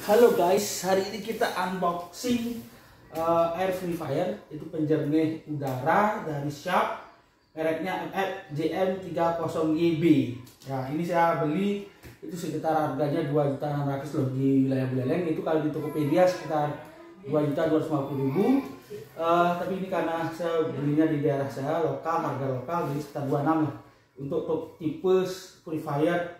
Halo guys, hari ini kita unboxing air purifier, itu penjernih udara dari Sharp, mereknya MF-JM30YB. Ya, ini saya beli itu sekitar harganya 2.600.000 loh di wilayah Buleleng. Itu kalau di Tokopedia sekitar 2.250.000. Tapi ini karena saya belinya di daerah saya lokal, harga lokal, jadi sekitar 26 lah. Untuk tipe purifier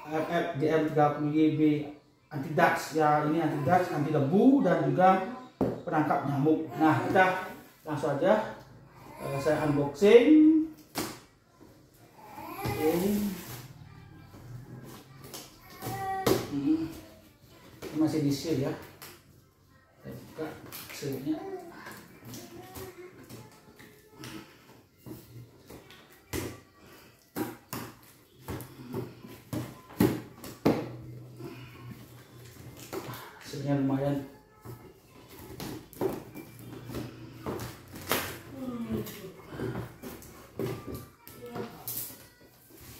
MF-JM30YB anti dust ya, ini anti dust, anti debu dan juga penangkap nyamuk. Nah, kita langsung aja saya unboxing. Ini masih di seal ya. Saya buka sealnya. Hasilnya lumayan.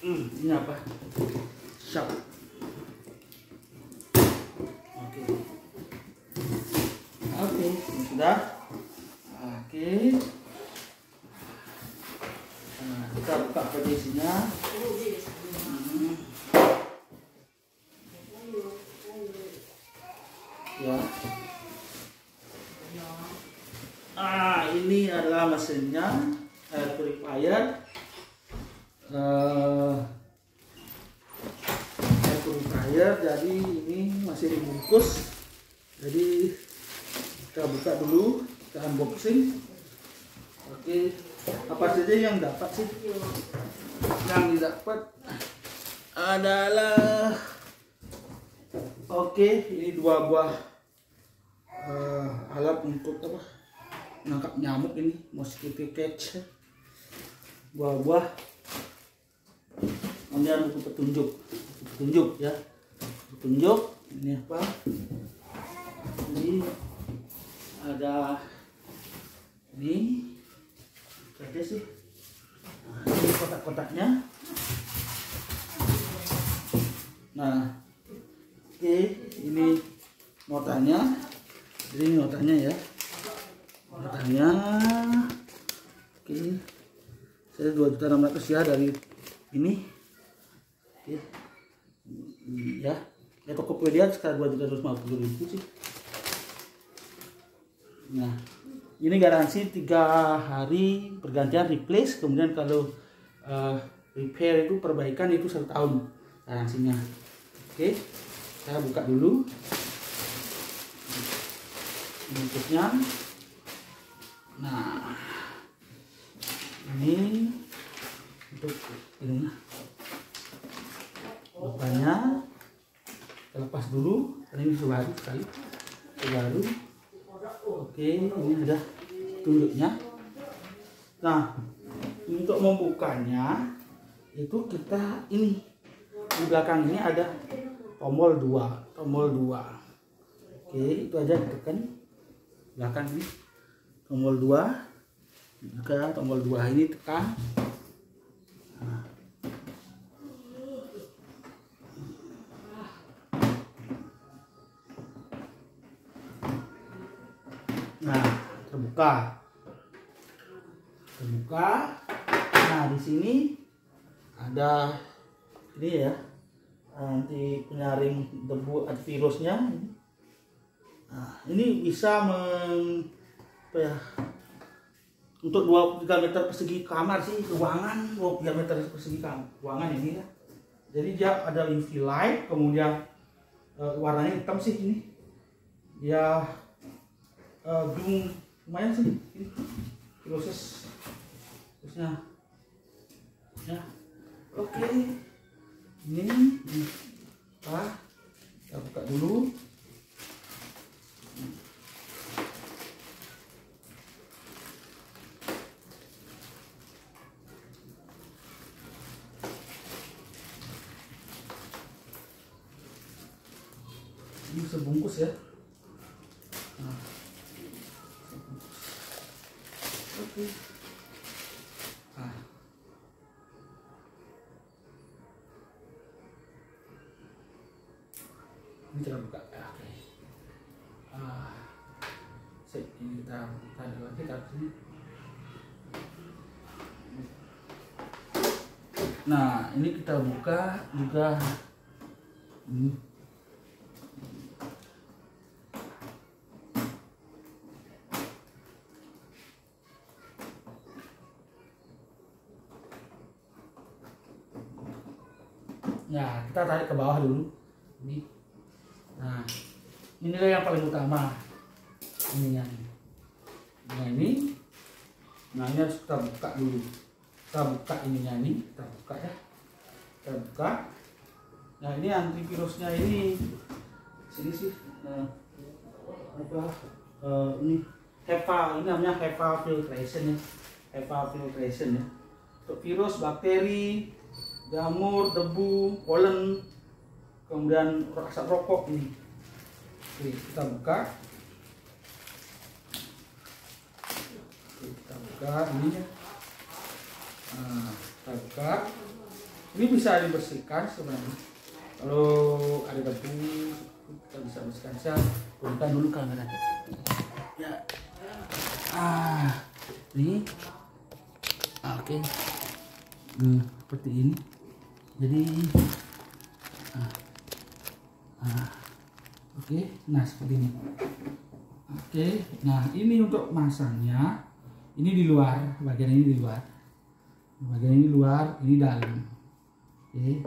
Ini apa? Sharp. Oke, sudah. Oke. Nah, kita buka posisinya. Ya. Ini adalah mesinnya, air purifier. Air purifier, jadi ini masih dibungkus. Jadi kita buka dulu, kita unboxing. Oke, apa saja yang dapat sih? Yang didapat adalah ini 2 buah alat untuk apa? Menangkap nyamuk, ini mosquito catch. Buah-buah. Kemudian buku petunjuk ya. Petunjuk ini apa? Ini ada ini saja sih. Nah, ini kotak-kotaknya. Nah, oke, ini notanya. Jadi ini notanya ya. Notanya. Oke. Saya 2.600.000 ya dari ini. Oke. Ya. Ya, Tokopedia sekitar 2.250.000 sih. Nah, ini garansi 3 hari pergantian replace. Kemudian kalau repair itu perbaikan itu 1 tahun garansinya. Oke, saya buka dulu bungkusnya. Nah, ini untuk ini bapaknya kita lepas dulu karena ini baru sekali, baru. Oke, ini ada tunjuknya. Nah, untuk membukanya itu kita ini di belakang ini ada tombol 2. Oke, itu aja ditekan belakang ini tombol 2. Juga tombol 2 ini tekan. Nah, terbuka. Nah, di sini ada ini ya, anti penyaring debu, antivirusnya. Nah, ini bisa untuk 23 meter persegi kamar sih, ruangan 23 meter persegi ruangan ini ya. Jadi dia ada UV light, kemudian warnanya hitam sih ini. Ya belum lumayan sih ini terusnya ya. Oke, ini kita buka dulu. Ini sebungkus ya. Nah, oke. Nah, Ini kita buka. Oke. Ini kita tarik lagi, taruh sini. Nah, ini kita buka juga. Nah, kita tarik ke bawah dulu. Ini. Nah, inilah yang paling utama. Ininya. Nah, ini. Nah, ini harus kita buka dulu. Kita buka ininya ini, kita buka ya. Kita buka. Nah, ini antivirusnya ini. Sini sih. Ini HEPA, ini namanya HEPA filtration ya. HEPA filtration ya. Untuk virus, bakteri, jamur, debu, pollen, kemudian asap rokok ini. Oke, kita buka. Oke, kita buka ini ya. Nah, kita buka. Ini bisa dibersihkan sebenarnya. Kalau ada debu, kita bisa bersihkan. Saya gunakan dulu kamera. Ya. Ini. Oke. Seperti ini. Jadi oke, nah seperti ini. Oke, nah ini untuk masangnya. Ini di luar, bagian ini di luar. Bagian ini luar, ini dalam. Oke.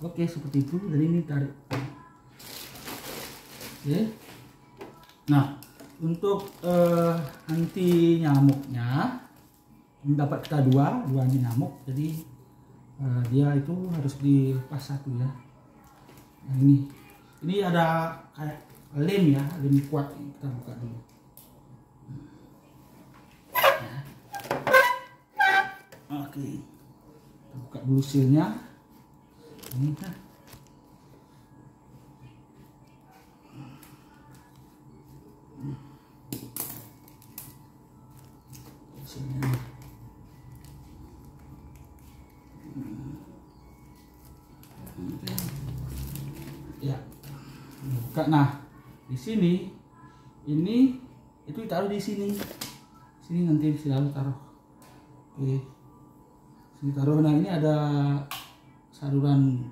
Oke, seperti itu. Jadi ini tarik. Oke. Nah, untuk anti nyamuknya dapat kita dua anti nyamuk. Jadi dia itu harus dilepas satu ya. Nah, ini ada kayak lem ya, lem kuat. Kita buka dulu. Oke, kita buka dulu sealnya. Ini kan. Sealnya. Ya, buka. Nah, di sini ini itu ditaruh di sini. Sini nanti selalu taruh. Oke. Sini taruh. Nah, ini ada saringan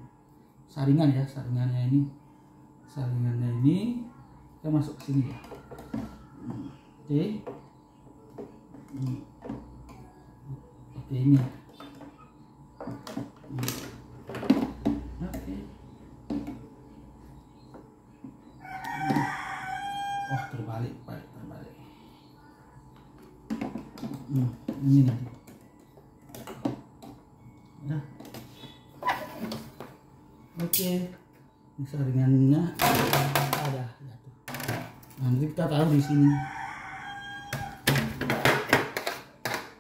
ya, saringannya ini. Saringannya ini kita masuk ke sini ya. Oke. Oke, ini. Oke. Oh, terbalik. Ini nanti. Nah. Oke. Ini saringannya ada. Nanti kita taruh di sini.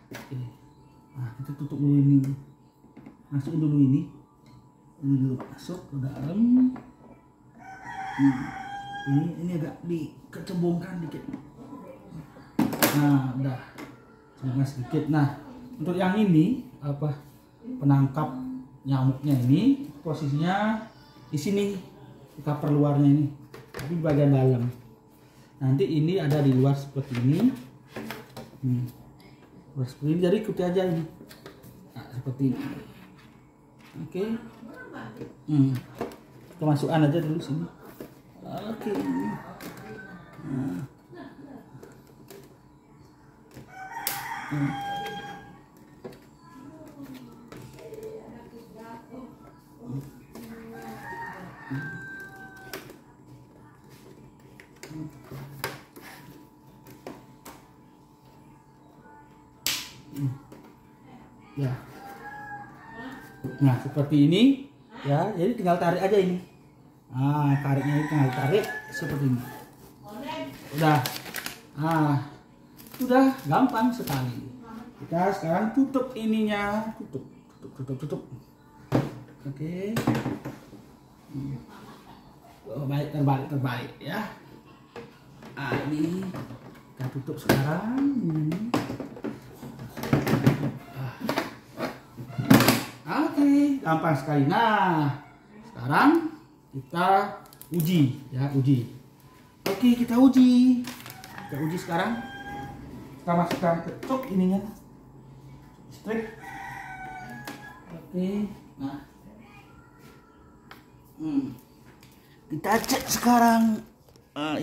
Oke. Nah, kita tutup dulu ini. Masukin dulu ini. Ini dulu masuk ke dalam. Ini agak dikecebongkan dikit. Nah, udah. Cuma sedikit. Nah, untuk yang ini penangkap nyamuknya ini posisinya di sini, di cover luarnya ini, tapi bagian dalam. Nanti ini ada di luar seperti ini. Luar seperti ini, jadi ikuti aja ini. Nah, seperti ini. Oke. Kita masukkan aja dulu sini. Oke. Nah. Ya. Nah, seperti ini ya. Jadi tinggal tarik aja ini. Nah, tariknya ini tinggal tarik seperti ini. Udah. Nah, sudah gampang sekali. Kita sekarang tutup ininya, tutup. Oke. Oh, baik, terbalik ya. Nah, ini kita tutup sekarang. Ini. Oke, gampang sekali. Nah, sekarang kita uji ya, uji. Oke, kita uji. Kita uji sekarang. Kita masukkan ke cok ininya. Strip. Oke, nah. Kita cek sekarang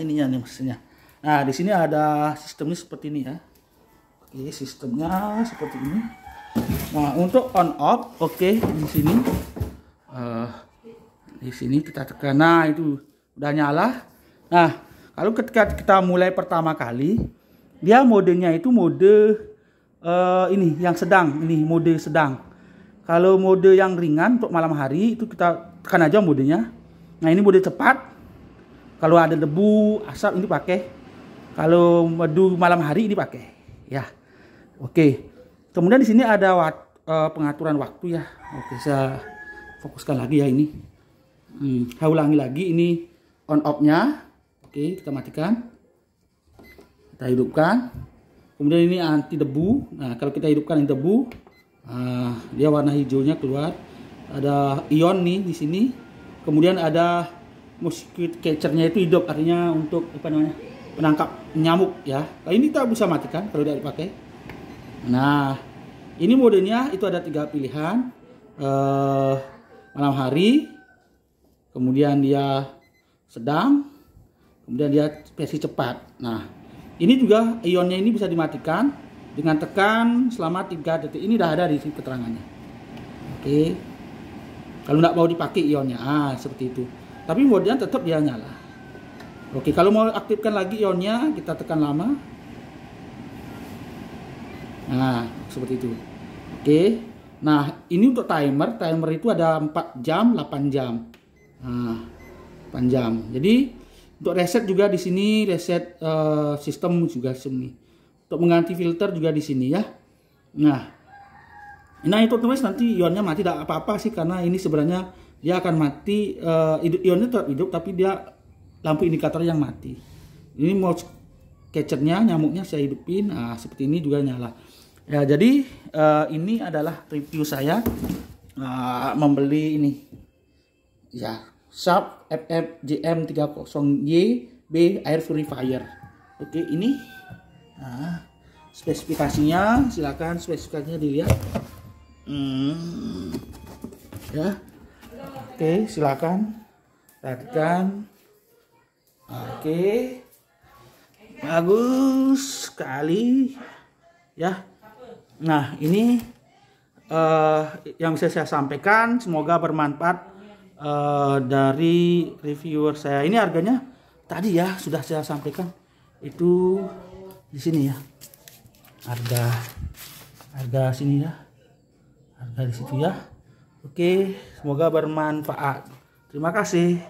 ininya nih mesinnya. Nah, di sini ada sistemnya seperti ini ya. Oke, sistemnya seperti ini. Nah, untuk on off, oke, di sini. Di sini kita tekan. Nah, itu udah nyala. Nah, kalau ketika kita mulai pertama kali, dia modenya itu mode ini yang sedang, ini mode sedang. Kalau mode yang ringan untuk malam hari itu kita tekan aja modenya. Nah, ini mode cepat. Kalau ada debu, asap ini pakai. Kalau mode malam hari ini pakai. Ya. Oke. Kemudian di sini ada pengaturan waktu ya. Oke, saya fokuskan lagi ya ini. Saya ulangi lagi ini on off-nya. Oke, kita matikan. Kita hidupkan. Kemudian ini anti debu. Nah, kalau kita hidupkan ini debu, dia warna hijaunya keluar. Ada ion nih di sini. Kemudian ada mosquito catcher-nya itu hidup, artinya untuk apa namanya? Penangkap nyamuk ya. Nah, ini kita bisa matikan kalau tidak dipakai. Nah, ini modenya itu ada 3 pilihan. Malam hari, kemudian dia sedang, kemudian dia versi cepat. Nah, ini juga ionnya ini bisa dimatikan dengan tekan selama 3 detik. Ini udah ada di sini keterangannya. Oke. Kalau nggak mau dipakai ionnya, seperti itu. Tapi modenya tetap dia nyala. Oke, kalau mau aktifkan lagi ionnya, kita tekan lama. Nah, seperti itu. Oke. Nah, ini untuk timer. Timer itu ada 4 jam, 8 jam. Nah, 8 jam. Jadi, untuk reset juga di sini, reset sistem juga sini. Untuk mengganti filter juga di sini ya. Nah, itu tulis nanti ionnya mati, tidak apa-apa sih, karena ini sebenarnya dia akan mati. Ionnya tetap hidup, tapi dia lampu indikator yang mati. Ini mau catchernya, nyamuknya saya hidupin. Nah, seperti ini juga nyala. Ya, jadi ini adalah review saya membeli ini ya, Sharp FF-JM30YB Air Purifier. Oke, ini spesifikasinya, silakan spesifikasinya dilihat. Ya, oke, silakan perhatikan. Oke, bagus sekali ya. Nah, ini yang bisa saya sampaikan, semoga bermanfaat dari reviewer saya. Ini harganya tadi ya sudah saya sampaikan, itu di sini ya, harga sini ya, harga di situ ya. Oke, semoga bermanfaat. Terima kasih.